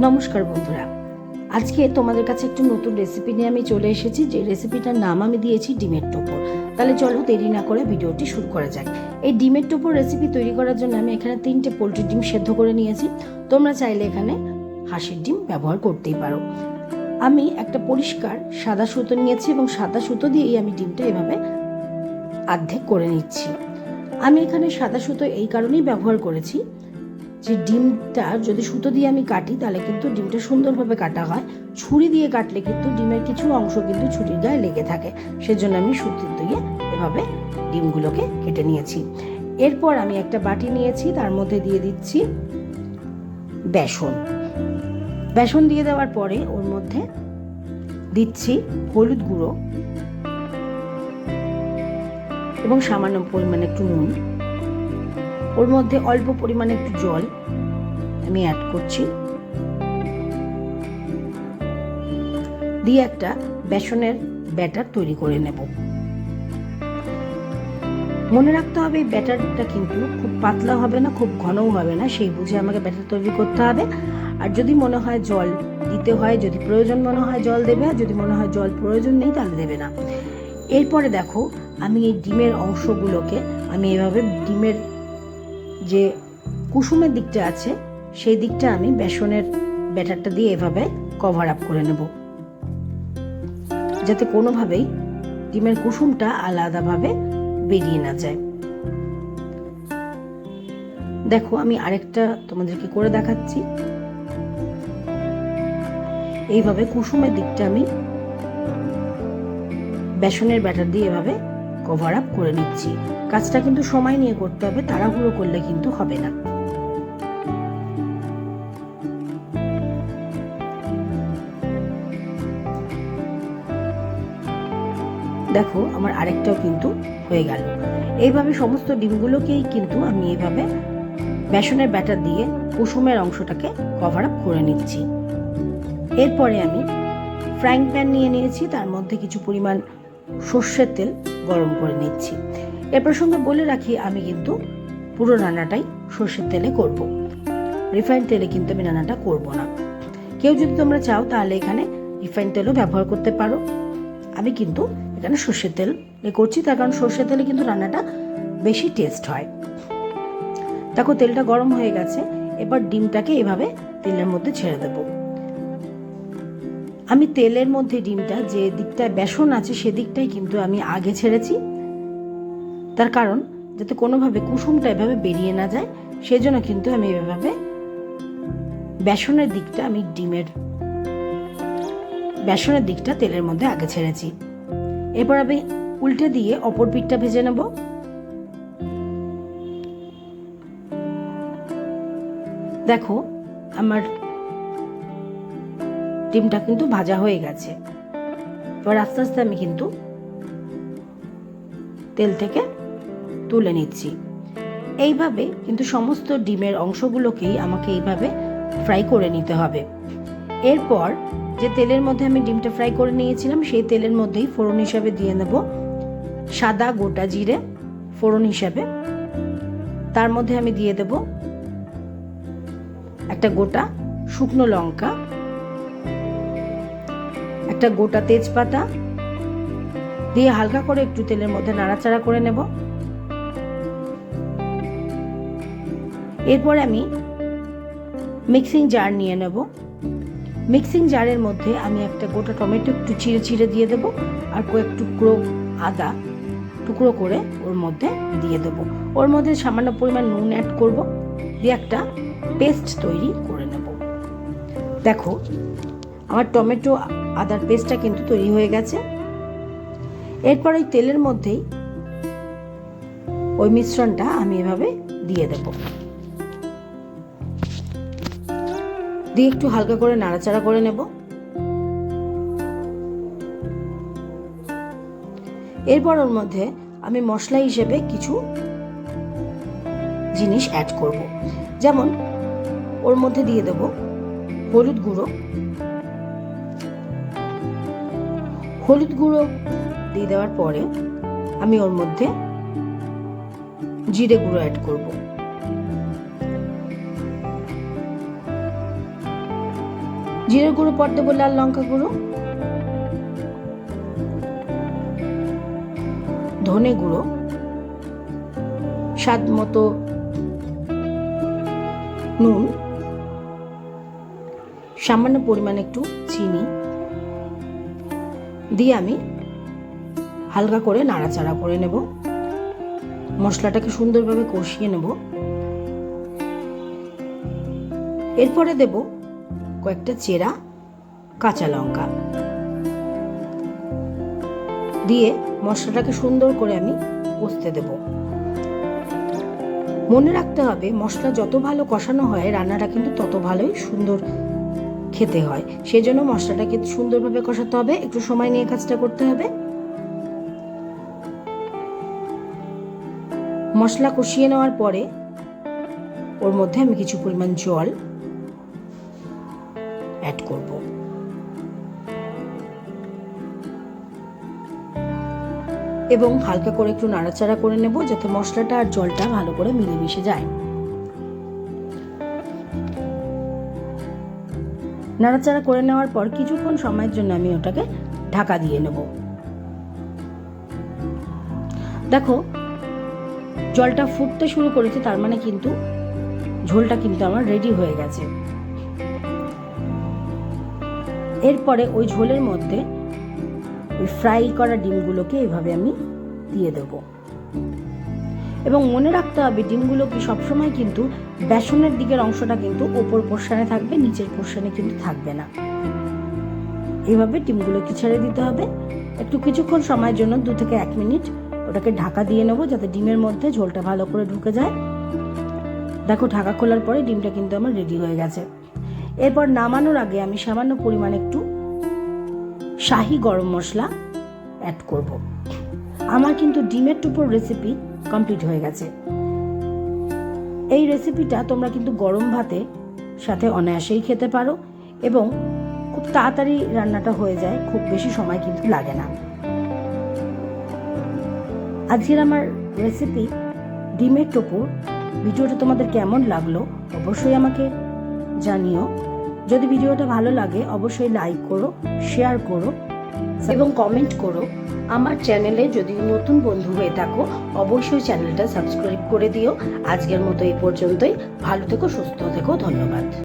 নমস্কার বন্ধুরা, আজকে তোমাদের কাছে একটু নতুন রেসিপি নিয়ে আমি চলে এসেছি। যে রেসিপিটার নাম আমি দিয়েছি ডিমের টোপর। তাহলে চলো দেরি না করে ভিডিওটি শুরু করা যাক। এই ডিমের টোপর রেসিপি তৈরি করার জন্য আমি এখানে 3টে পোলট্রির ডিম সেদ্ধ করে নিয়েছি। তোমরা চাইলে এখানে হাঁসের ডিম ব্যবহার করতেই পারো। আমি একটা পরিষ্কার সাদা সুতো নিয়েছি এবং সাদা সুতো দিয়েই আমি ডিমটা এভাবে অর্ধেক করে নিচ্ছি। আমি এখানে সাদা সুতো এই কারণেই ব্যবহার করেছি যে ডিমটা যদি সুতো দিয়ে আমি কাটি তাহলে কিন্তু ডিমটা সুন্দরভাবে কাটা হয়। ছুরি দিয়ে কাটলে কিন্তু ডিমের কিছু অংশ কিন্তু ছুরির গায়ে লেগে থাকে, সেজন্য আমি সুতো দিয়ে এভাবে ডিমগুলোকে কেটে নিয়েছি। এরপর আমি একটা বাটি নিয়েছি, তার মধ্যে দিয়ে দিচ্ছি বেসন। বেসন দিয়ে দেওয়ার পরে ওর মধ্যে দিচ্ছি হলুদ গুঁড়ো এবং সামান্য পরিমাণে একটু নুন। ওর মধ্যে অল্প পরিমাণে একটু জল আমি অ্যাড করছি, দিয়ে একটা বেসনের ব্যাটার তৈরি করে নেব। মনে রাখতে হবে এই ব্যাটারটা কিন্তু খুব পাতলা হবে না, খুব ঘনও হবে না, সেই বুঝে আমাকে ব্যাটার তৈরি করতে হবে। আর যদি মনে হয় জল দিতে হয়, যদি প্রয়োজন মনে হয় জল দেবে, আর যদি মনে হয় জল প্রয়োজন নেই তাহলে দেবে না। এরপরে দেখো আমি এই ডিমের অংশগুলোকে আমি এভাবে ডিমের যে কুসুমের দিকটা আছে সেই দিকটা আমি বেসনের ব্যাটারটা দিয়ে এভাবে কভার আপ করে নেব, যাতে কোনোভাবেই ডিমের কুসুমটা আলাদাভাবে বেরিয়ে না যায়। দেখো আমি আরেকটা তোমাদেরকে করে দেখাচ্ছি। এইভাবে কুসুমের দিকটা আমি বেসনের ব্যাটার দিয়ে এভাবে কভার আপ করে নিচ্ছি। কাজটা কিন্তু সময় নিয়ে করতে হবে, তাড়াহুড়ো করলে কিন্তু হবে না। দেখো আমার আরেকটাও কিন্তু হয়ে গেল। এইভাবে সমস্ত ডিমগুলোকেই কিন্তু আমি এইভাবে বেসনের ব্যাটার দিয়ে কুসুমের অংশটাকে কভার আপ করে নিচ্ছি। এরপরে আমি ফ্রাইং প্যান নিয়ে নিয়েছি, তার মধ্যে কিছু পরিমাণ সর্ষের তেল গরম করে নিচ্ছি। এর প্রসঙ্গে বলে রাখি আমি কিন্তু পুরো রান্নাটাই সর্ষের তেলে করব, রিফাইন্ড তেলে কিন্তু আমি রান্নাটা করব না। কেউ যদি তোমরা চাও তাহলে এখানে রিফাইন্ড তেলও ব্যবহার করতে পারো। আমি কিন্তু এখানে সর্ষের তেল করছি, তার কারণ সর্ষের তেলে কিন্তু রান্নাটা বেশি টেস্ট হয়। দেখো তেলটা গরম হয়ে গেছে, এবার ডিমটাকে এভাবে তেলের মধ্যে ছেড়ে দেব। আমি তেলের মধ্যে ডিমটা যে দিকটায় বেসন আছে সেদিকটাই কিন্তু আমি আগে ছেড়েছি, তার কারণ যাতে কোনোভাবে কুসুমটা এভাবে বেরিয়ে না যায়, সেজন্য কিন্তু আমি এভাবে বেসনের দিকটা তেলের মধ্যে আগে ছেড়েছি। এরপর আমি উল্টে দিয়ে অপর পিঠটা ভেজে নেব। দেখো আমার ডিমটা কিন্তু ভাজা হয়ে গেছে। এবার আস্তে আস্তে আমি কিন্তু তেল থেকে তুলে নিচ্ছি। এইভাবে কিন্তু সমস্ত ডিমের অংশগুলোকেই আমাকে এইভাবে ফ্রাই করে নিতে হবে। এরপর যে তেলের মধ্যে আমি ডিমটা ফ্রাই করে নিয়েছিলাম সেই তেলের মধ্যেই ফোড়ন হিসাবে দিয়ে নেব সাদা গোটা জিরে ফোড়ন হিসাবে। তার মধ্যে আমি দিয়ে দেব একটা গোটা শুকনো লঙ্কা, একটা গোটা তেজপাতা দিয়ে হালকা করে একটু তেলের মধ্যে নাড়াচাড়া করে নেব। এরপর আমি মিক্সিং জার নিয়ে নেব। মিক্সিং জারের মধ্যে আমি একটা গোটা টমেটো একটু চিড়ে চিড়ে দিয়ে দেব, আর কয়েক টুকরো আদা টুকরো করে ওর মধ্যে দিয়ে দেব। ওর মধ্যে সামান্য পরিমাণ নুন অ্যাড করব, দিয়ে একটা পেস্ট তৈরি করে নেব। দেখো আমার টমেটো আদার পেস্টটা কিন্তু তৈরি হয়ে গেছে। এরপর ওই তেলের মধ্যেই ওই মিশ্রণটা আমি এভাবে দিয়ে দেব, দিয়ে একটু হালকা করে নাড়াচাড়া করে নেব। এরপর ওর মধ্যে আমি মশলা হিসেবে কিছু জিনিস অ্যাড করব, যেমন ওর মধ্যে দিয়ে দেব হলুদ গুঁড়ো দিয়ে দেওয়ার পরে আমি ওর মধ্যে জিরে গুঁড়ো অ্যাড করব। জিরে গুঁড়ো, পর দেবো লাল লঙ্কা গুঁড়ো, ধনে গুঁড়ো, স্বাদ মতো নুন, সামান্য পরিমাণ একটু চিনি দিয়ে আমি হালকা করে নাড়াচাড়া করে নেব। মশলাটাকে সুন্দরভাবে কষিয়ে নেব। এরপরে দেব কয়েকটা চেরা কাঁচা লঙ্কা দিয়ে মশলাটাকে সুন্দর করে আমি কষতে দেব। মনে রাখতে হবে মশলা যত ভালো কষানো হয় রান্নাটা কিন্তু তত ভালোই সুন্দর খেতে হয়। সেই জন্য মশলাটাকে সুন্দরভাবে কষাতে হবে, একটু সময় নিয়ে কাজটা করতে হবে। মশলা কষিয়ে নেওয়ার পরে ওর মধ্যে আমি কিছু পরিমাণ জল অ্যাড করব। এবং হালকা করে একটু নাড়াচাড়া করে নেব যাতে মশলাটা আর জলটা ভালো করে মিলেমিশে যায়। নাড়াচাড়া করে নেওয়ার পর কিছুক্ষণ সময়ের জন্য আমি ওটাকে ঢাকা দিয়ে নেব। দেখো জলটা ফুটতে শুরু করেছে, তার মানে কিন্তু ঝোলটা কিন্তু আমার রেডি হয়ে গেছে। এরপরে ওই ঝোলের মধ্যে ওই ফ্রাই করা ডিমগুলোকে এইভাবে আমি দিয়ে দেব। এবং মনে রাখতে হবে ডিমগুলোকে সবসময় কিন্তু বেসনের দিকের অংশটা কিন্তু ওপর পোর্শনে থাকবে, নিচের পোর্শনে কিন্তু থাকবে না। এইভাবে ডিমগুলোকে ছেড়ে দিতে হবে। একটু কিছুক্ষণ সময়ের জন্য 2 থেকে 1 মিনিট ওটাকে ঢাকা দিয়ে নেবো যাতে ডিমের মধ্যে ঝোলটা ভালো করে ঢুকে যায়। দেখো ঢাকা খোলার পরে ডিমটা কিন্তু আমার রেডি হয়ে গেছে। এরপর নামানোর আগে আমি সামান্য পরিমাণ একটু শাহি গরম মশলা অ্যাড করব। আমার কিন্তু ডিমের টোপর রেসিপি কমপ্লিট হয়ে গেছে। এই রেসিপিটা তোমরা কিন্তু গরম ভাতের সাথে অনায়াসেই খেতে পারো এবং খুব তাড়াতাড়ি রান্নাটা হয়ে যায়, খুব বেশি সময় কিন্তু লাগে না। আজকের আমার রেসিপি ডিমের টোপর ভিডিওটা তোমাদের কেমন লাগলো অবশ্যই আমাকে জানিও। যদি ভিডিওটা ভালো লাগে অবশ্যই লাইক করো, শেয়ার করো এবং কমেন্ট করো। আমার চ্যানেলে যদি নতুন বন্ধু হয়ে থাকো অবশ্যই চ্যানেলটা সাবস্ক্রাইব করে দিও। আজকের মতো এই পর্যন্তই। ভালো থেকো, সুস্থ থেকো, ধন্যবাদ।